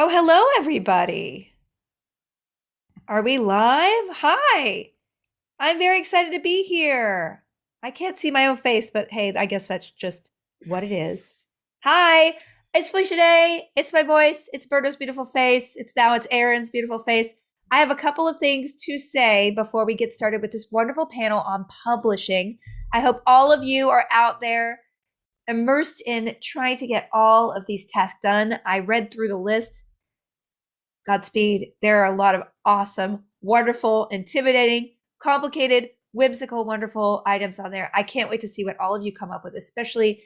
Oh, hello, everybody. Are we live? Hi. I'm very excited to be here. I can't see my own face, but hey, I guess that's just what it is. Hi, it's Felicia Day. It's my voice. It's Berto's beautiful face. It's Aaron's beautiful face. I have a couple of things to say before we get started with this wonderful panel on publishing. I hope all of you are out there immersed in trying to get all of these tasks done. I read through the list. Godspeed. There are a lot of awesome, wonderful, intimidating, complicated, whimsical, wonderful items on there. I can't wait to see what all of you come up with, especially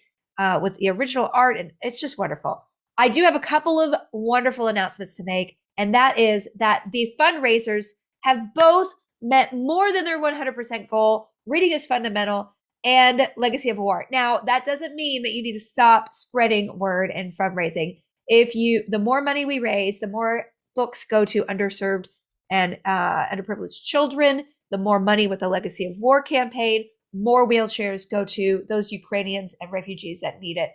with the original art. And it's just wonderful. I do have a couple of wonderful announcements to make, and that is that the fundraisers have both met more than their 100% goal. Reading is fundamental and Legacy of War. Now, that doesn't mean that you need to stop spreading word and fundraising. The more money we raise, the more books go to underserved and underprivileged children, the more money with the Legacy of War campaign, more wheelchairs go to those Ukrainians and refugees that need it.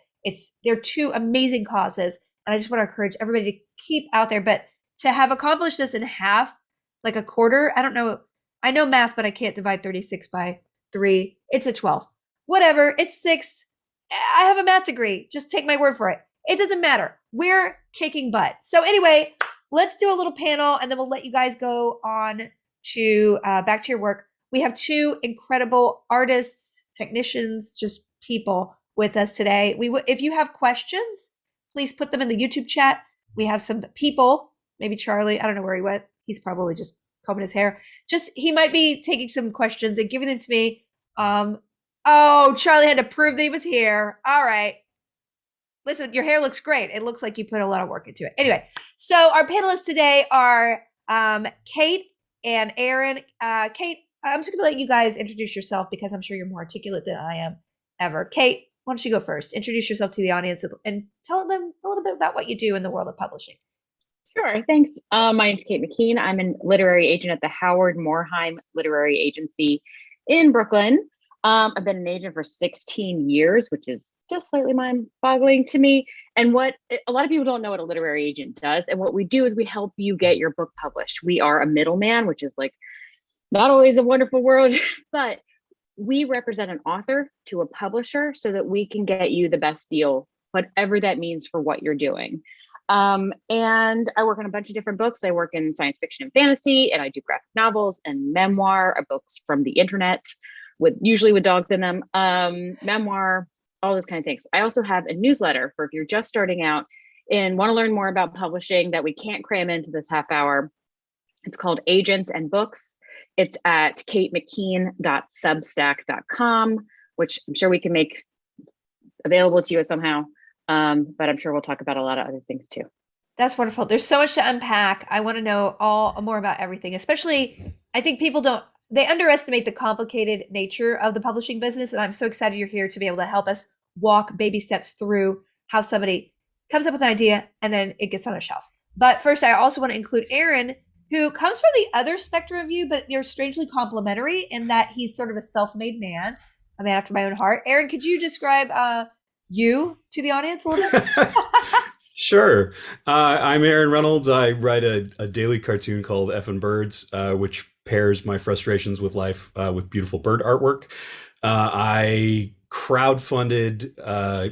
They're two amazing causes, and I just want to encourage everybody to keep out there. But to have accomplished this in half, like a quarter, I don't know. I know math, but I can't divide 36 by 3. It's a 12th. Whatever, it's 6. I have a math degree. Just take my word for it. It doesn't matter. We're kicking butt. So anyway, let's do a little panel and then we'll let you guys go on to back to your work. We have two incredible artists, technicians, just people with us today. If you have questions, please put them in the YouTube chat. We have some people, maybe Charlie, I don't know where he went. He's probably just combing his hair. He might be taking some questions and giving them to me. Oh, Charlie had to prove that he was here. All right. Listen, your hair looks great. It looks like you put a lot of work into it. Anyway, so our panelists today are Kate and Aaron. Kate, I'm just going to let you guys introduce yourself because I'm sure you're more articulate than I am ever. Kate, why don't you go first? Introduce yourself to the audience and tell them a little bit about what you do in the world of publishing. Sure, thanks. My name's Kate McKean. I'm a literary agent at the Howard Moorheim Literary Agency in Brooklyn. I've been an agent for 16 years, which is just slightly mind-boggling to me. And what a lot of people don't know what a literary agent does. And what we do is we help you get your book published. We are a middleman, which is like not always a wonderful word, but we represent an author to a publisher so that we can get you the best deal, whatever that means for what you're doing. And I work on a bunch of different books. I work in science fiction and fantasy, and I do graphic novels and memoir, books from the internet, usually with dogs in them, memoir, all those kind of things. I also have a newsletter for if you're just starting out and want to learn more about publishing that we can't cram into this half hour. It's called Agents and Books. It's at katemckean.substack.com, which I'm sure we can make available to you somehow. But I'm sure we'll talk about a lot of other things too. That's wonderful. There's so much to unpack. I want to know more about everything, especially I think they underestimate the complicated nature of the publishing business. And I'm so excited you're here to be able to help us walk baby steps through how somebody comes up with an idea and then it gets on a shelf. But first, I also want to include Aaron, who comes from the other spectrum of you, but you're strangely complementary in that he's sort of a self-made man, a man after my own heart. Aaron, could you describe you to the audience a little bit? Sure. I'm Aaron Reynolds. I write a daily cartoon called Effin' Birds, which pairs my frustrations with life with beautiful bird artwork. I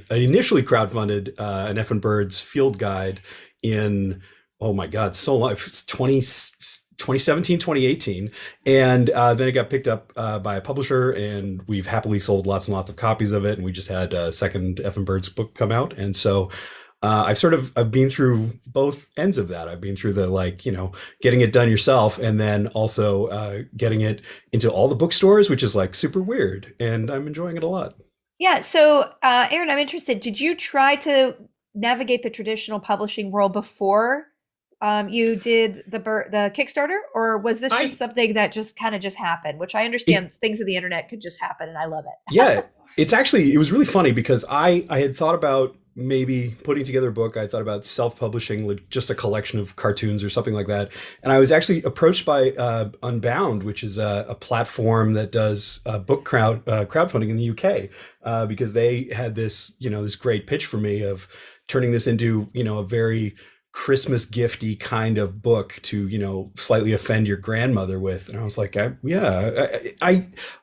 initially crowdfunded an Effin' Birds field guide in, oh my God, so long. It's 2017, 2018. And then it got picked up by a publisher, and we've happily sold lots and lots of copies of it. And we just had a second Effin' Birds book come out. And so I've been through both ends of that. I've been through the getting it done yourself, and then also getting it into all the bookstores, which is super weird, and I'm enjoying it a lot. Yeah. So, Aaron, I'm interested. Did you try to navigate the traditional publishing world before you did the Kickstarter, or was this just something that just kind of just happened? Which I understand things of the internet could just happen, and I love it. Yeah, it was really funny because I had thought about maybe putting together a book. I thought about self-publishing, just a collection of cartoons or something like that. And I was actually approached by Unbound, which is a platform that does book crowdfunding in the UK, because they had this, this great pitch for me of turning this into, a very Christmas gifty kind of book to, you know, slightly offend your grandmother with. And I was like, I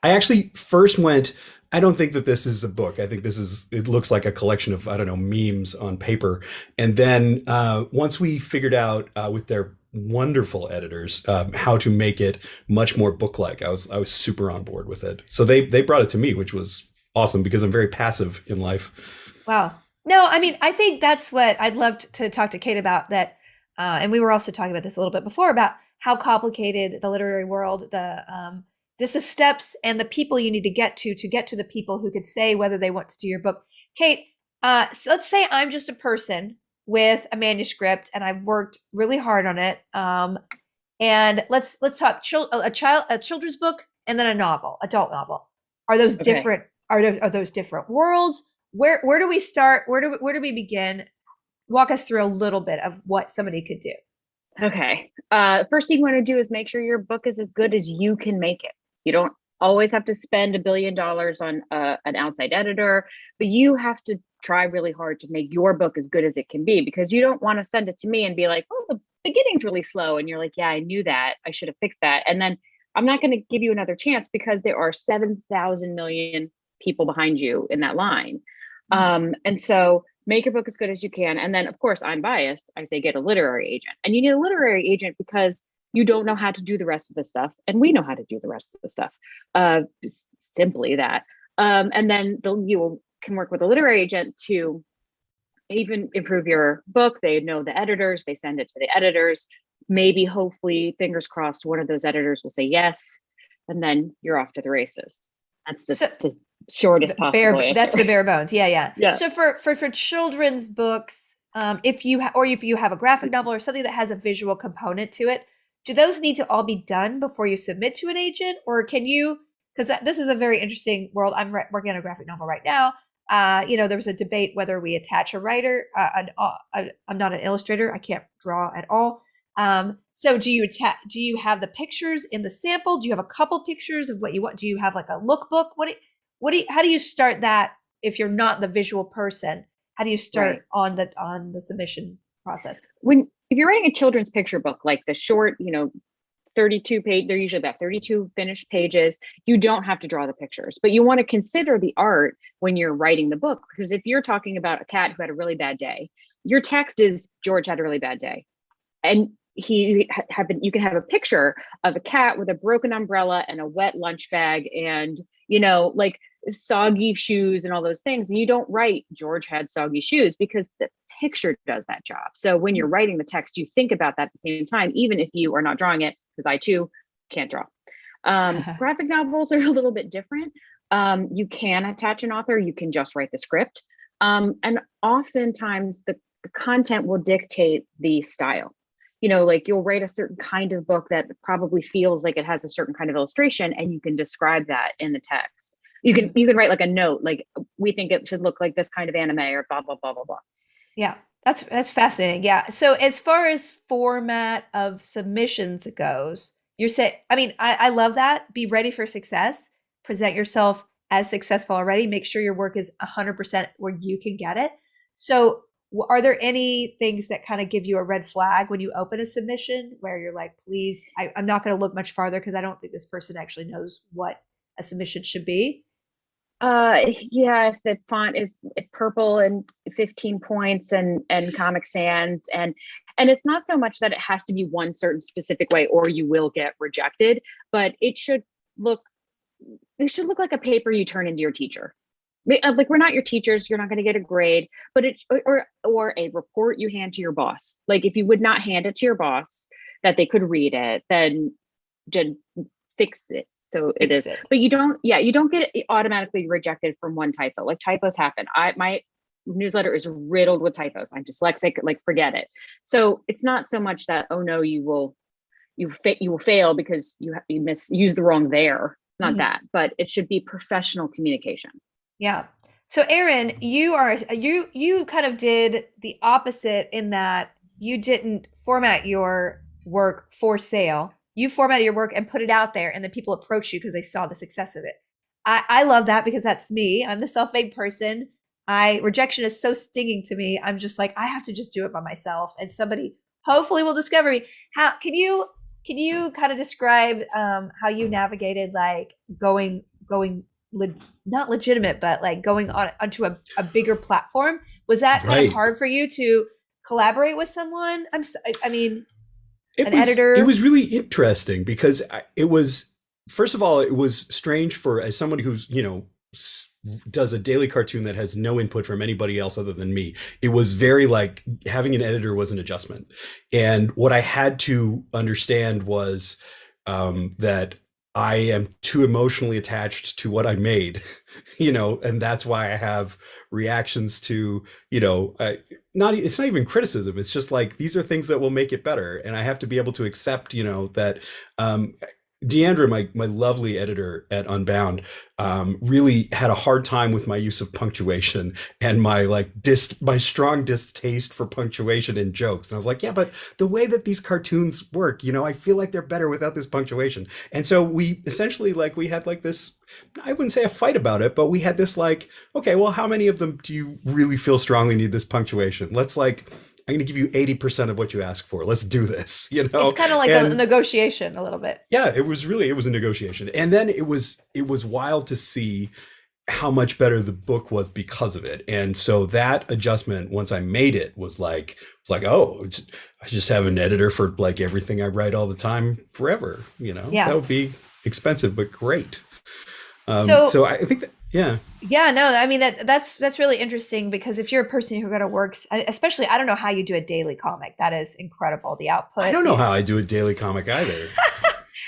actually first went, I don't think that this is a book. I think it looks like a collection of, I don't know, memes on paper. And then once we figured out with their wonderful editors how to make it much more book-like, I was super on board with it. So they brought it to me, which was awesome because I'm very passive in life. Wow. No, I mean, I think that's what I'd love to talk to Kate about that. And we were also talking about this a little bit before about how complicated the literary world, just the steps and the people you need to get to the people who could say whether they want to do your book. Kate, so let's say I'm just a person with a manuscript and I've worked really hard on it. And let's talk a children's book and then a novel, adult novel. Are those Okay. different? Are those different worlds? Where do we start? Where do we begin? Walk us through a little bit of what somebody could do. Okay. First thing you want to do is make sure your book is as good as you can make it. You don't always have to spend $1 billion on an outside editor, but you have to try really hard to make your book as good as it can be, because you don't want to send it to me and be like, oh, the beginning's really slow. And you're like, yeah, I knew that. I should have fixed that. And then I'm not going to give you another chance because there are 7,000 million people behind you in that line. And so make your book as good as you can. And then, of course, I'm biased. I say get a literary agent. And you need a literary agent because you don't know how to do the rest of the stuff. And we know how to do the rest of the stuff. Simply that. And then you can work with a literary agent to even improve your book. They know the editors. They send it to the editors. Maybe, hopefully, fingers crossed, one of those editors will say yes. And then you're off to the races. That's the shortest possible answer. That's the bare bones. Yeah. So for children's books, if you have a graphic novel or something that has a visual component to it, do those need to all be done before you submit to an agent, or can you? Because this is a very interesting world. I'm working on a graphic novel right now. There was a debate whether we attach a writer. I'm not an illustrator. I can't draw at all. So do you have the pictures in the sample? Do you have a couple pictures of what you want? Do you have like a lookbook? How do you start that if you're not the visual person? How do you start on the submission process? If you're writing a children's picture book, like the short, 32 page, they're usually about 32 finished pages. You don't have to draw the pictures, but you want to consider the art when you're writing the book. Because if you're talking about a cat who had a really bad day, your text is George had a really bad day. And you can have a picture of a cat with a broken umbrella and a wet lunch bag and, like soggy shoes and all those things. And you don't write George had soggy shoes because the picture does that job. So when you're writing the text, you think about that at the same time, even if you are not drawing it, because I too can't draw. Graphic novels are a little bit different. You can attach an author, you can just write the script. And oftentimes the content will dictate the style. Like you'll write a certain kind of book that probably feels like it has a certain kind of illustration, and you can describe that in the text. You can write like a note, like we think it should look like this kind of anime or blah, blah, blah, blah, blah. Yeah, that's fascinating. Yeah. So as far as format of submissions goes, you're saying, I mean, I love that. Be ready for success. Present yourself as successful already. Make sure your work is 100% where you can get it. So are there any things that kind of give you a red flag when you open a submission where you're like, please, I'm not going to look much farther because I don't think this person actually knows what a submission should be? If the font is purple and 15 points and Comic Sans and it's not so much that it has to be one certain specific way or you will get rejected, but it should look like a paper you turn into your teacher. Like, we're not your teachers, you're not going to get a grade, but or a report you hand to your boss. Like, if you would not hand it to your boss that they could read it, then just fix it. So it is, but you don't get it automatically rejected from one typo. Like, typos happen. My newsletter is riddled with typos. I'm dyslexic, like, forget it. So it's not so much that, oh no, you will fail because you use the wrong there. It's not that, but it should be professional communication. Yeah. So Erin, you kind of did the opposite in that you didn't format your work for sale. You formatted your work and put it out there, and then people approach you because they saw the success of it. I love that because that's me. I'm the self-made person. rejection is so stinging to me. I'm just like, I have to just do it by myself, and somebody hopefully will discover me. How can you kind of describe how you navigated like going not legitimate, but like going on onto a bigger platform? Was that kind of Right. hard for you to collaborate with someone? I mean, It an was editor. really interesting because it was, first of all, it was strange for, as somebody who's, does a daily cartoon that has no input from anybody else other than me. It was very like having an editor was an adjustment. And what I had to understand was that I am too emotionally attached to what I made, and that's why I have reactions to, it's not even criticism. It's just like, these are things that will make it better. And I have to be able to accept, that, Deandra, my lovely editor at Unbound, really had a hard time with my use of punctuation and my my strong distaste for punctuation in jokes. And I was like, yeah, but the way that these cartoons work, I feel like they're better without this punctuation. And so we essentially we had this, I wouldn't say a fight about it, but we had this okay, well, how many of them do you really feel strongly need this punctuation? Let's I'm going to give you 80% of what you ask for. Let's do this, It's kind of like a And negotiation a little bit. yeah, it was a negotiation. And then it was wild to see how much better the book was because of it. And so that adjustment, once I made it, was oh, I just have an editor for everything I write all the time forever. Yeah. That would be expensive, but great. So So I think that, yeah. yeah, no, I mean that's really interesting, because if you're a person who kind of works, especially, I don't know how you do a daily comic. That is incredible. The output. I don't know how I do a daily comic either.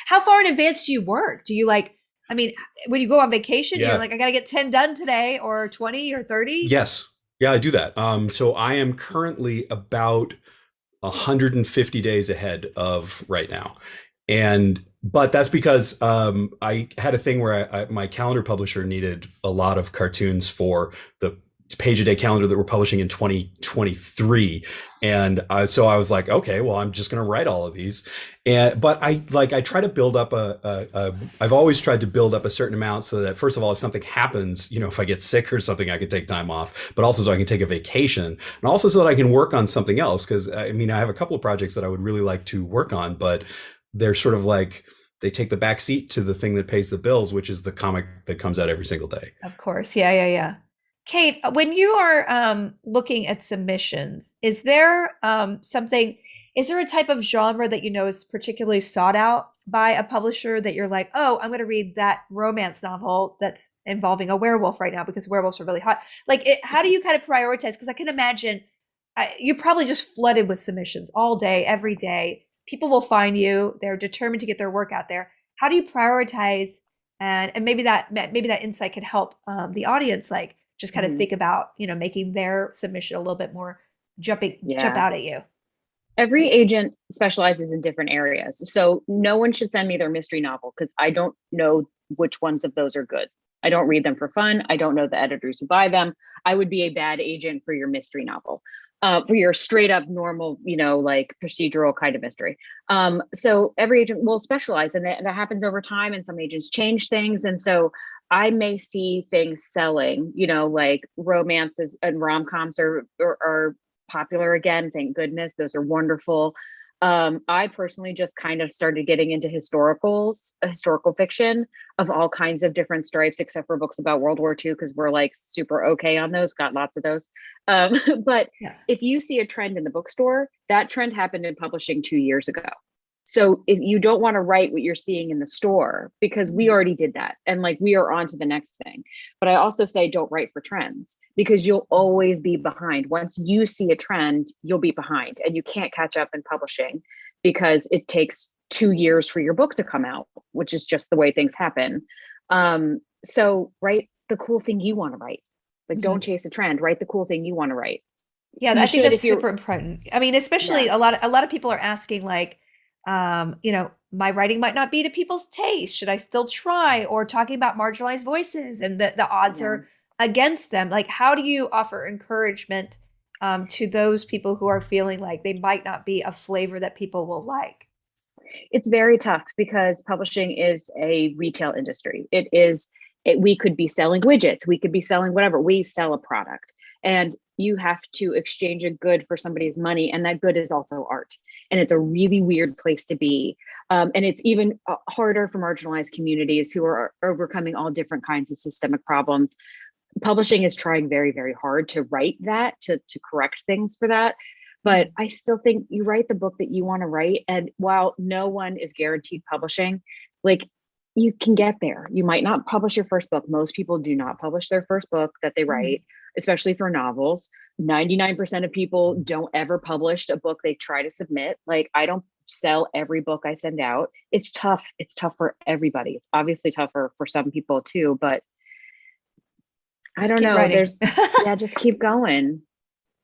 How far in advance do you work? Do you I mean, when you go on vacation, Yeah. you're like, I got to get 10 done today, or 20 or 30? Yes. Yeah, I do that. So I am currently about 150 days ahead of right now. But that's because I had a thing where my calendar publisher needed a lot of cartoons for the page a day calendar that we're publishing in 2023. And so I was like, okay, well, I'm just going to write all of these. But I try to build up I've always tried to build up a certain amount so that, first of all, if something happens, if I get sick or something, I can take time off, but also so I can take a vacation, and also so that I can work on something else. Cause I have a couple of projects that I would really like to work on, but they're sort of they take the back seat to the thing that pays the bills, which is the comic that comes out every single day. Of course. Yeah. Kate, when you are looking at submissions, is there is there a type of genre that is particularly sought out by a publisher that you're like, oh, I'm going to read that romance novel that's involving a werewolf right now because werewolves are really hot? How do you kind of prioritize? Because I can imagine you're probably just flooded with submissions all day, every day. People will find you. They're determined to get their work out there. How do you prioritize? And maybe that insight could help the audience, just kind of think about, making their submission a little bit more jump out at you. Every agent specializes in different areas. So no one should send me their mystery novel, because I don't know which ones of those are good. I don't read them for fun. I don't know the editors who buy them. I would be a bad agent for your mystery novel. For your straight up normal, procedural kind of mystery. So every agent will specialize, and that happens over time, and some agents change things. And so I may see things selling, romances and rom-coms are popular again. Thank goodness. Those are wonderful. I personally just kind of started getting into historical fiction of all kinds of different stripes, except for books about World War II, because we're super okay on those, got lots of those. But yeah. If you see a trend in the bookstore, that trend happened in publishing 2 years ago. So if you don't want to write what you're seeing in the store, because we already did that, and we are on to the next thing. But I also say don't write for trends, because you'll always be behind. Once you see a trend, you'll be behind, and you can't catch up in publishing because it takes 2 years for your book to come out, which is just the way things happen. So write the cool thing you want to write. Don't chase a trend, write the cool thing you want to write. Yeah, I think that's super important. Especially a lot of people are asking my writing might not be to people's taste. Should I still try? Or talking about marginalized voices, and the odds are against them. How do you offer encouragement to those people who are feeling like they might not be a flavor that people will like? It's very tough, because publishing is a retail industry. It is we could be selling widgets, we could be selling whatever. We sell a product, and you have to exchange a good for somebody's money, and that good is also art. And it's a really weird place to be. And it's even harder for marginalized communities who are overcoming all different kinds of systemic problems. Publishing is trying very, very hard to right that, to correct things for that. But I still think you write the book that you want to write. And while no one is guaranteed publishing, like, you can get there. You might not publish your first book. Most people do not publish their first book that they write, especially for novels. 99% of people don't ever publish a book they try to submit. Like, I don't sell every book I send out. It's tough. It's tough for everybody. It's obviously tougher for some people too, but I don't know. Writing. Yeah, just keep going.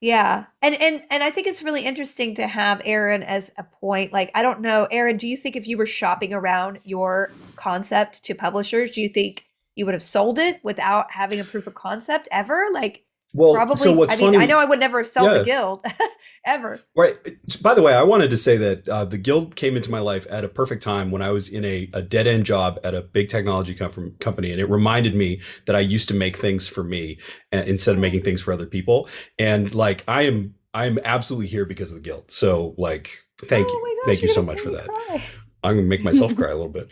Yeah. And I think it's really interesting to have Erin as a point. Like, I don't know, Erin, do you think if you were shopping around your concept to publishers, do you think you would have sold it without having a proof of concept ever? Like, Well, probably. so what's I mean, funny, I know I would never have sold yeah. the Guild ever. Right. By the way, I wanted to say that the Guild came into my life at a perfect time when I was in a dead end job at a big technology company. And it reminded me that I used to make things for me instead of making things for other people. And like, I'm absolutely here because of the Guild. So like, thank Oh you. my gosh, Thank you you're so gonna much for make me that. cry. I'm going to make myself cry a little bit.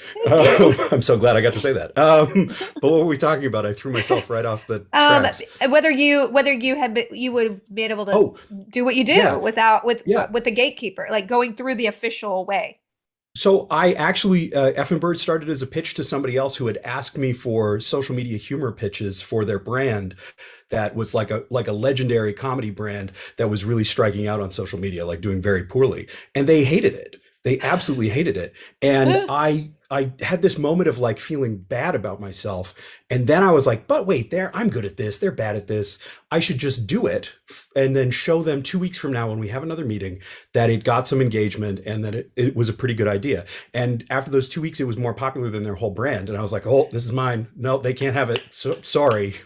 I'm so glad I got to say that. But what were we talking about? I threw myself right off the tracks. Whether you you would have been able to do what you do yeah. with the gatekeeper, like going through the official way. So I actually, Effin' Bird started as a pitch to somebody else who had asked me for social media humor pitches for their brand that was like a legendary comedy brand that was really striking out on social media, like doing very poorly. And they hated it. They absolutely hated it. And I had this moment of like feeling bad about myself. And then I was like, but wait, I'm good at this. They're bad at this. I should just do it and then show them 2 weeks from now when we have another meeting that it got some engagement and that it was a pretty good idea. And after those 2 weeks, it was more popular than their whole brand. And I was like, oh, this is mine. No, they can't have it. So, sorry.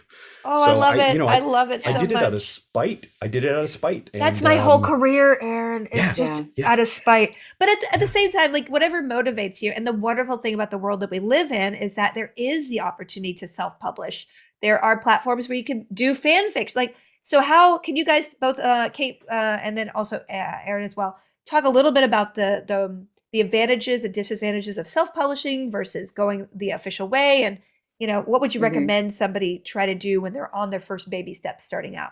Oh, I love it. I love it so much. I did it out of spite. That's my whole career, Erin. It's just Yeah. out of spite. But at the same time, like, whatever motivates you, and the wonderful thing about the world that we live in is that there is the opportunity to self-publish. There are platforms where you can do fan fiction. Like, so how can you guys both, Kate, and then also Erin as well, talk a little bit about the advantages and disadvantages of self-publishing versus going the official way, and what would you recommend somebody try to do when they're on their first baby steps starting out?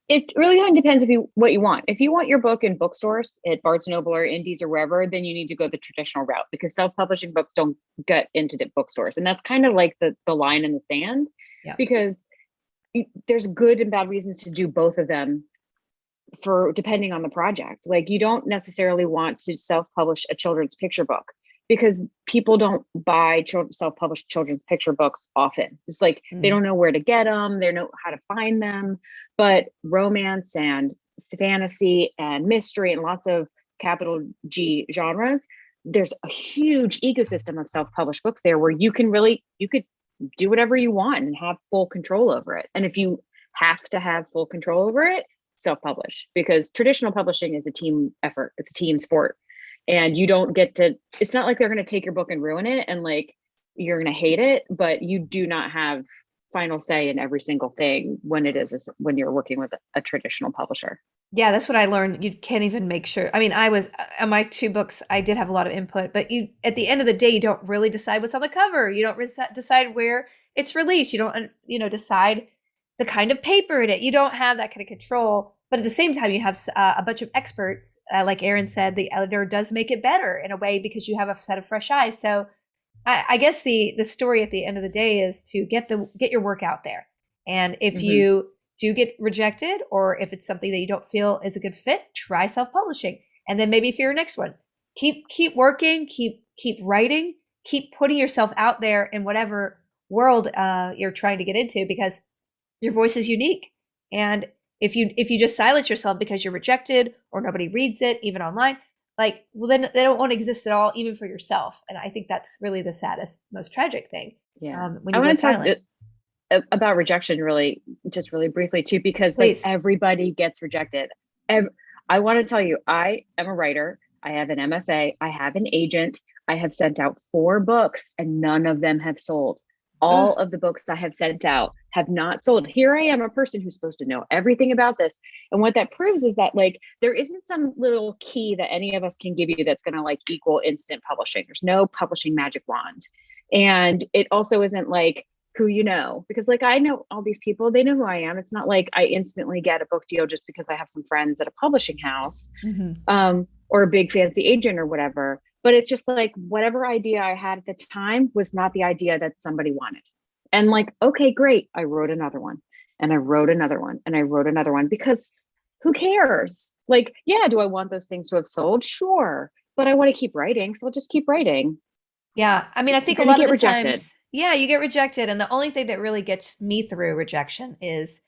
It really kind of depends what you want. If you want your book in bookstores at Barnes & Noble or Indies or wherever, then you need to go the traditional route, because self-publishing books don't get into the bookstores. And that's kind of like the line in the sand, because there's good and bad reasons to do both of them for depending on the project. Like, you don't necessarily want to self-publish a children's picture book, because people don't buy self-published children's picture books often. It's like they don't know where to get them, they don't know how to find them. But romance and fantasy and mystery and lots of capital G genres, there's a huge ecosystem of self-published books there where you could do whatever you want and have full control over it. And if you have to have full control over it, self-publish, because traditional publishing is a team effort. It's a team sport. And you don't get to, it's not like they're going to take your book and ruin it and like you're going to hate it, but you do not have final say in every single thing when when you're working with a traditional publisher. Yeah, that's what I learned. You can't even make sure. I mean, I was on my 2 books, I did have a lot of input, but at the end of the day, you don't really decide what's on the cover. You don't decide where it's released. You don't, decide the kind of paper in it. You don't have that kind of control. But at the same time, you have a bunch of experts. Like Erin said, the editor does make it better in a way because you have a set of fresh eyes. So I guess the story at the end of the day is to get your work out there. And if you do get rejected, or if it's something that you don't feel is a good fit, try self-publishing. And then maybe for your next one, keep working, keep writing, keep putting yourself out there in whatever world you're trying to get into, because your voice is unique. And if you just silence yourself because you're rejected or nobody reads it, even online, then they don't want to exist at all, even for yourself. And I think that's really the saddest, most tragic thing. Yeah. When you go silent. About rejection really briefly too, because like everybody gets rejected. I want to tell you, I am a writer. I have an MFA. I have an agent. I have sent out 4 books and none of them have sold. Ugh. All of the books I have sent out have not sold. Here I am, a person who's supposed to know everything about this. And what that proves is that like there isn't some little key that any of us can give you that's going to like equal instant publishing. There's no publishing magic wand. And it also isn't like who you know, because like I know all these people, they know who I am. It's not like I instantly get a book deal just because I have some friends at a publishing house, or a big fancy agent or whatever. But it's just like whatever idea I had at the time was not the idea that somebody wanted. And like, okay, great. I wrote another one and I wrote another one and I wrote another one because who cares? Like, yeah, do I want those things to have sold? Sure. But I want to keep writing. So I'll just keep writing. Yeah. I mean, I think a You're gonna lot of get the rejected. times, yeah, you get rejected. And the only thing that really gets me through rejection is,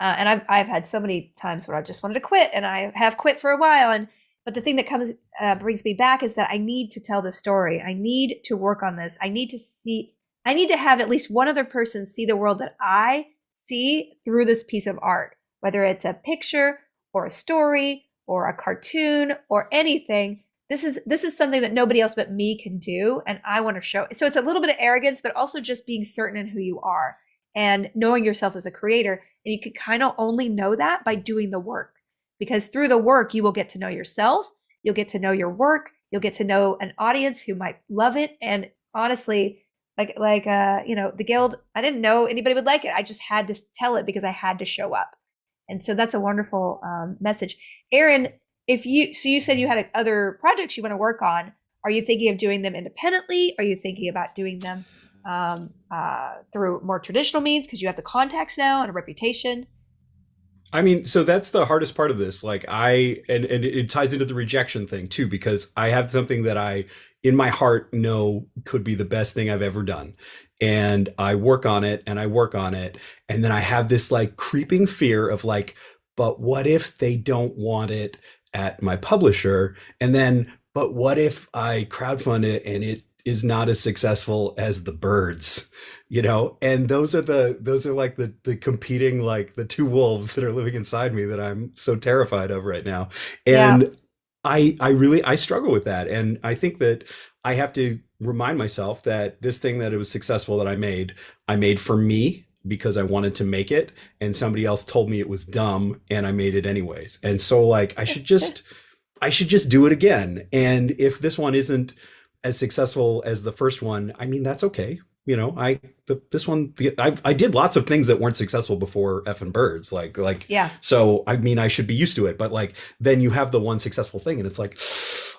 and I've had so many times where I just wanted to quit, and I have quit for a while. But the thing that brings me back is that I need to tell the story. I need to work on this. I need to have at least one other person see the world that I see through this piece of art, whether it's a picture or a story or a cartoon or anything. This is something that nobody else but me can do, and I want to show. So it's a little bit of arrogance, but also just being certain in who you are and knowing yourself as a creator. And you can kind of only know that by doing the work, because through the work, you will get to know yourself. You'll get to know your work. You'll get to know an audience who might love it. And honestly, the Guild, I didn't know anybody would like it. I just had to tell it because I had to show up. And so that's a wonderful message. Erin, you said you had other projects you want to work on. Are you thinking of doing them independently? Are you thinking about doing them through more traditional means because you have the contacts now and a reputation? I mean, so that's the hardest part of this. Like and it ties into the rejection thing too, because I have something that I, in my heart, know could be the best thing I've ever done. And I work on it and I work on it. And then I have this like creeping fear of like, but what if they don't want it at my publisher? And then, but what if I crowdfund it and it is not as successful as the birds? And those are like the competing, like the two wolves that are living inside me that I'm so terrified of right now. Yeah. And I struggle with that. And I think that I have to remind myself that this thing that it was successful that I made for me because I wanted to make it, and somebody else told me it was dumb and I made it anyways. And so like I should just do it again. And if this one isn't as successful as the first one, I mean, that's okay. I did lots of things that weren't successful before effing birds. Yeah. So I mean, I should be used to it. But like, then you have the one successful thing, and it's like,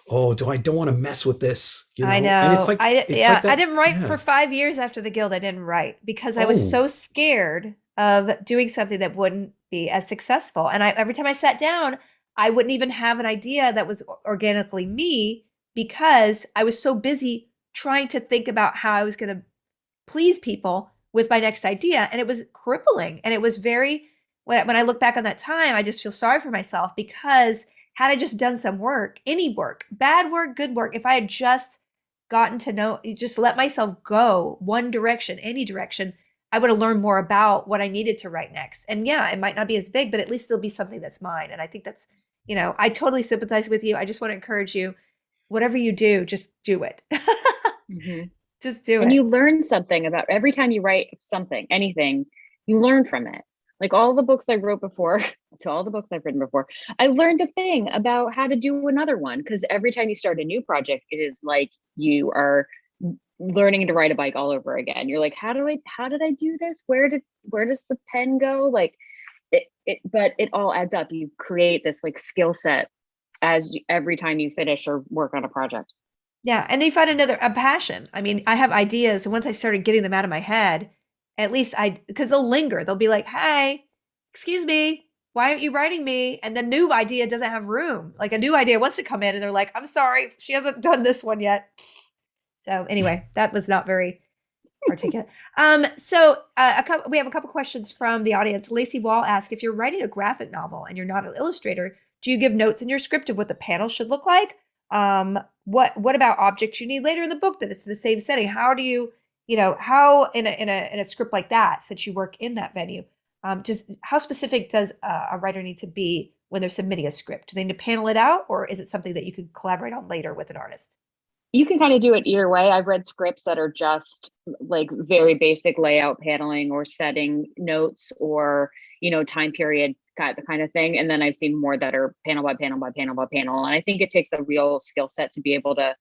oh, I don't want to mess with this. I know. And it's like, I didn't write yeah. for 5 years after the Guild. I didn't write because I was so scared of doing something that wouldn't be as successful. And every time I sat down, I wouldn't even have an idea that was organically me because I was so busy trying to think about how I was going to please people with my next idea. And it was crippling. And it was when I look back on that time, I just feel sorry for myself because had I just done some work, any work, bad work, good work, if I had just gotten to know, just let myself go one direction, any direction, I would have learned more about what I needed to write next. And yeah, it might not be as big, but at least it'll be something that's mine. And I think that's, I totally sympathize with you. I just want to encourage you, whatever you do, just do it. Mm-hmm. Just do it. And you learn something about every time you write something, anything, you learn from it. Like all the books I wrote before, to all the books I've written before, I learned a thing about how to do another one. Because every time you start a new project, it is like you are learning to ride a bike all over again. You're like, how did I do this? Where does the pen go? Like but it all adds up. You create this like skill set every time you finish or work on a project. Yeah. And they find a passion. I mean, I have ideas. And once I started getting them out of my head, at least because they'll linger. They'll be like, hey, excuse me, why aren't you writing me? And the new idea doesn't have room. Like a new idea wants to come in and they're like, I'm sorry, she hasn't done this one yet. So anyway, that was not very articulate. We have a couple questions from the audience. Lacey Wall asked, if you're writing a graphic novel and you're not an illustrator, do you give notes in your script of what the panel should look like? What about objects you need later in the book that it's the same setting? How do you, how in a script like that, since you work in that venue, just how specific does a writer need to be when they're submitting a script? Do they need to panel it out, or is it something that you could collaborate on later with an artist? you can kind of do it either way. I've read scripts that are just like very basic layout paneling or setting notes or, time period kind of thing. And then I've seen more that are panel by panel by panel by panel. And I think it takes a real skill set to be able to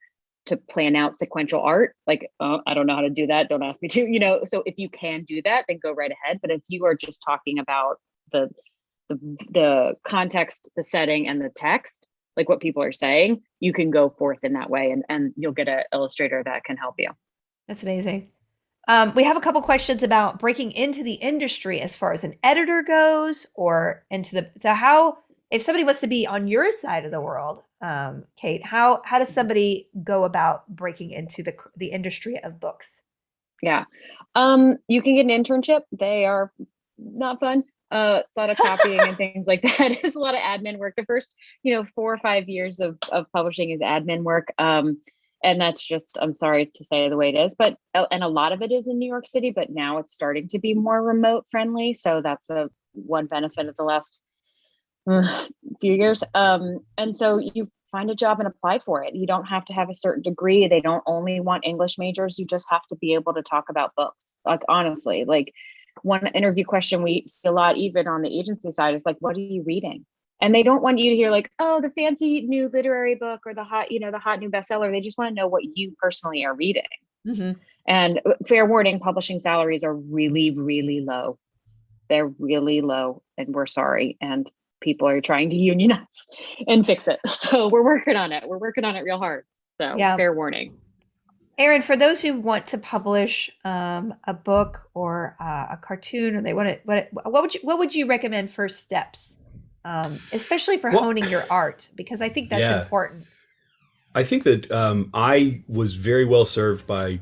plan out sequential art. Like, I don't know how to do that. Don't ask me to, so if you can do that, then go right ahead. But if you are just talking about the context, the setting, and the text, like what people are saying, you can go forth in that way, and you'll get an illustrator that can help you. That's amazing. We have a couple questions about breaking into the industry as far as an editor goes, or if somebody wants to be on your side of the world, Kate, how does somebody go about breaking into the industry of books? Yeah. You can get an internship. They are not fun. It's a lot of copying and things like that. It's a lot of admin work. The first, 4 or 5 years of publishing is admin work. And that's just, I'm sorry to say, the way it is, but, and a lot of it is in New York City, but now it's starting to be more remote friendly. So that's one benefit of the last few years. And so you find a job and apply for it. You don't have to have a certain degree. They don't only want English majors. You just have to be able to talk about books. Like, honestly, like, one interview question we see a lot, even on the agency side, is like, what are you reading? And they don't want you to hear like, oh, the fancy new literary book or the hot new bestseller. They just want to know what you personally are reading. Mm-hmm. And fair warning, publishing salaries are really, really low. They're really low, and we're sorry. And people are trying to unionize and fix it. So we're working on it. We're working on it real hard. So yeah. Fair warning. Erin, for those who want to publish a book or a cartoon, or they want to, what would you recommend first steps, especially for honing your art? Because I think that's important. I think that I was very well served by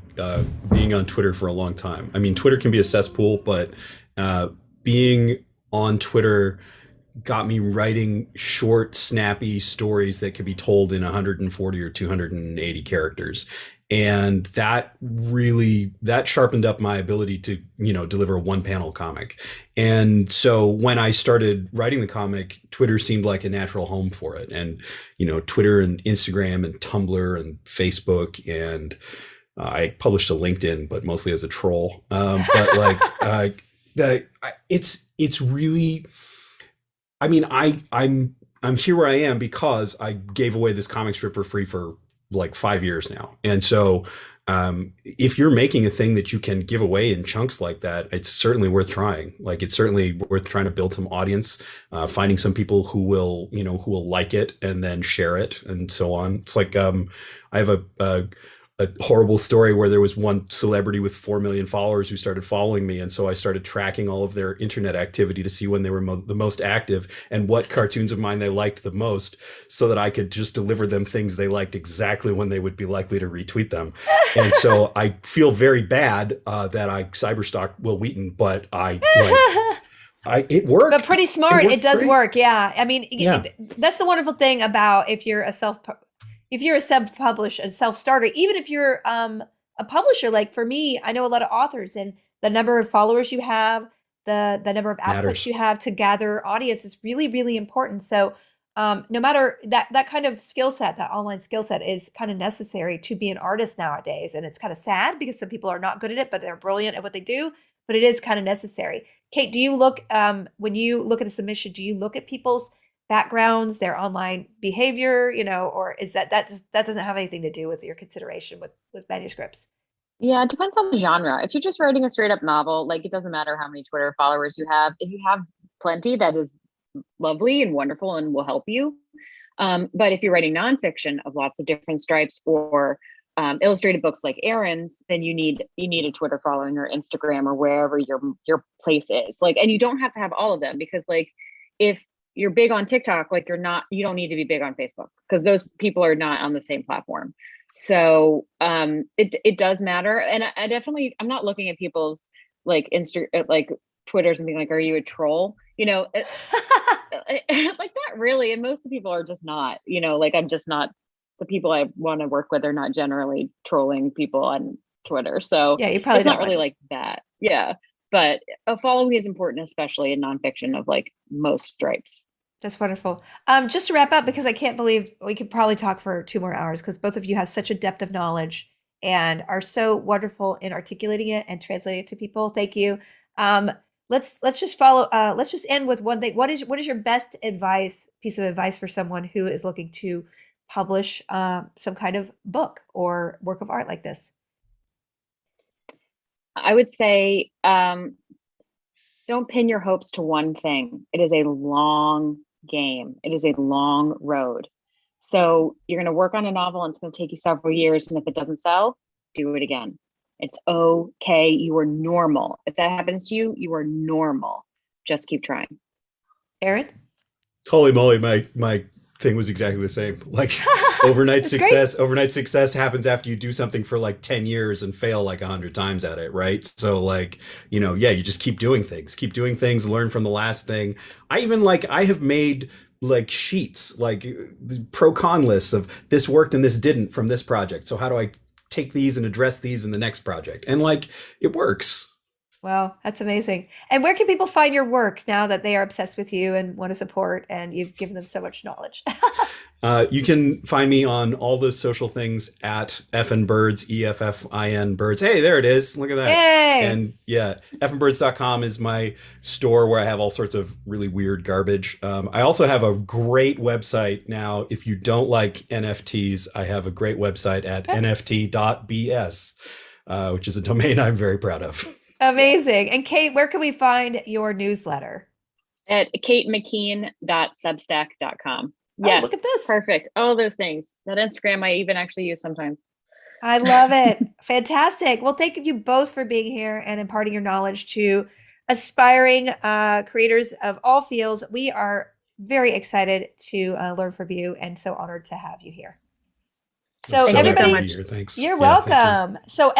being on Twitter for a long time. I mean, Twitter can be a cesspool, but being on Twitter got me writing short, snappy stories that could be told in 140 or 280 characters. And that sharpened up my ability to, deliver a one panel comic. And so when I started writing the comic, Twitter seemed like a natural home for it. And, Twitter and Instagram and Tumblr and Facebook, and I published to LinkedIn, but mostly as a troll. But like, it's really, I mean, I'm here where I am because I gave away this comic strip for free for like 5 years now. And so if you're making a thing that you can give away in chunks like that, it's certainly worth trying. Like, it's certainly worth trying to build some audience, finding some people who will like it and then share it and so on. It's like, I have a horrible story where there was one celebrity with 4 million followers who started following me. And so I started tracking all of their internet activity to see when they were the most active and what cartoons of mine they liked the most, so that I could just deliver them things they liked exactly when they would be likely to retweet them. And so I feel very bad that I cyberstalked Will Wheaton, but it worked. But pretty smart. It does great. work. Yeah. I mean, that's the wonderful thing about if you're a self-starter, even if you're a publisher, like for me, I know a lot of authors, and the number of followers you have, the number of outputs you have to gather audience is really, really important. So no matter that kind of skill set, that online skill set is kind of necessary to be an artist nowadays. And it's kind of sad because some people are not good at it, but they're brilliant at what they do. But it is kind of necessary. Kate, do you look, when you look at a submission, do you look at people's backgrounds, their online behavior, or is that doesn't have anything to do with your consideration with manuscripts? Yeah, it depends on the genre. If you're just writing a straight up novel, like, it doesn't matter how many Twitter followers you have. If you have plenty, that is lovely and wonderful and will help you. But if you're writing nonfiction of lots of different stripes, or illustrated books like Erin's, then you need a Twitter following or Instagram or wherever your place is. Like, and you don't have to have all of them, because like, if you're big on TikTok, like, you don't need to be big on Facebook, because those people are not on the same platform. So it does matter. And I'm not looking at people's like like Twitters and being like, are you a troll? Like, not really. And most of the people are just not, like, I'm just not, the people I want to work with are not generally trolling people on Twitter. So yeah, you probably it's not really like that. Yeah. But a following is important, especially in nonfiction of like most stripes. That's wonderful. Just to wrap up, because I can't believe we could probably talk for 2 more hours because both of you have such a depth of knowledge and are so wonderful in articulating it and translating it to people. Thank you. Um, let's just follow. Let's just end with one thing. What is your best piece of advice for someone who is looking to publish some kind of book or work of art like this? I would say don't pin your hopes to one thing. It is a long game. It is a long road. So you're going to work on a novel and it's going to take you several years. And if it doesn't sell, do it again. It's okay. You are normal. If that happens to you, you are normal. Just keep trying. Aaron? Holy moly, my thing was exactly the same. Like That's great. overnight success happens after you do something for like 10 years and fail like 100 times at it, right? So like, yeah, you just keep doing things, learn from the last thing. I have made like sheets, like pro con lists of this worked and this didn't from this project. So how do I take these and address these in the next project? And like, it works. Wow, that's amazing. And where can people find your work now that they are obsessed with you and want to support and you've given them so much knowledge? You can find me on all the social things at effin birds, EFFIN birds. Hey, there it is. Look at that. Yay! And yeah, effinbirds.com is my store where I have all sorts of really weird garbage. I also have a great website now. If you don't like NFTs, I have a great website at nft.bs, which is a domain I'm very proud of. Amazing. And Kate, where can we find your newsletter? At katemckean.substack.com. Oh, Yes, look at this. perfect. All those things. That Instagram I even actually use sometimes. I love it. Fantastic. Well, thank you both for being here and imparting your knowledge to aspiring creators of all fields. We are very excited to learn from you and so honored to have you here. So Thank you so everybody, much. Here. Thanks. you're Yeah, thank you. welcome. So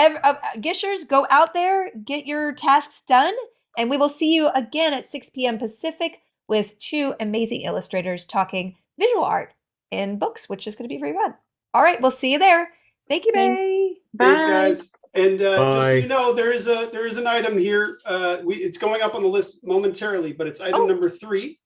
Gishers, go out there, get your tasks done, and we will see you again at 6 p.m. Pacific with two amazing illustrators talking visual art in books, which is going to be very fun. All right, we'll see you there. Thank you, Bay. Thanks, Bye. guys. And just so Bye. you know, there is an item here. It's going up on the list momentarily, but it's item number 3.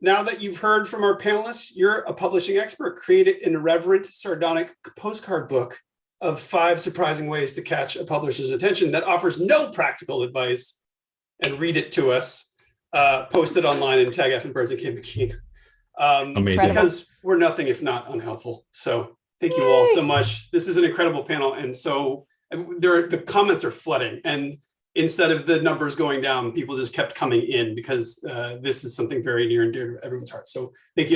Now that you've heard from our panelists, you're a publishing expert. Create an irreverent, sardonic postcard book of 5 surprising ways to catch a publisher's attention that offers no practical advice, and read it to us. Post it online and tag Effin Birds and Kim McKean. Amazing. Because we're nothing if not unhelpful. So thank you all so much. This is an incredible panel. And so the comments are flooding. And instead of the numbers going down, people just kept coming in because this is something very near and dear to everyone's heart. So thank you.